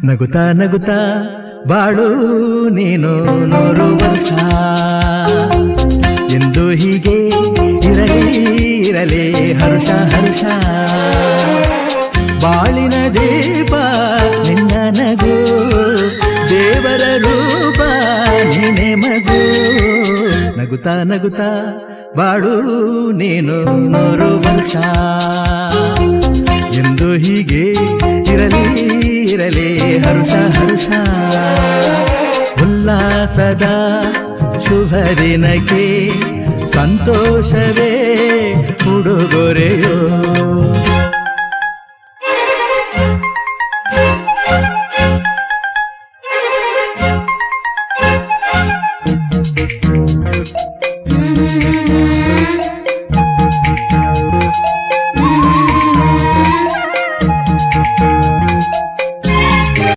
ನಗುತ್ತಾ ನಗುತ್ತಾ ಬಾಳು ನೀನು 100 ವರ್ಷ ಎಂದು ಹೀಗೆ ಇರಲಿ ಹರ್ಷ ಹರ್ಷ. ಬಾಳಿನ ದೀಪ ನಿನ್ನ ನಗು, ದೇವರ ರೂಪ ನೀನೆ ಮಗು. ನಗುತ್ತಾ ನಗುತ್ತಾ ಬಾಳು ನೀನು 100 ವರ್ಷ ಎಂದು ಹೀಗೆ ಇರಲಿ ಹರ್ಷ ಹರ್ಷ. ಉಲ್ಲಾಸದ ಶುಭ ದಿನಕ್ಕೆ ಸಂತೋಷವೇ ಉಡುಗೊರೆಯೋ.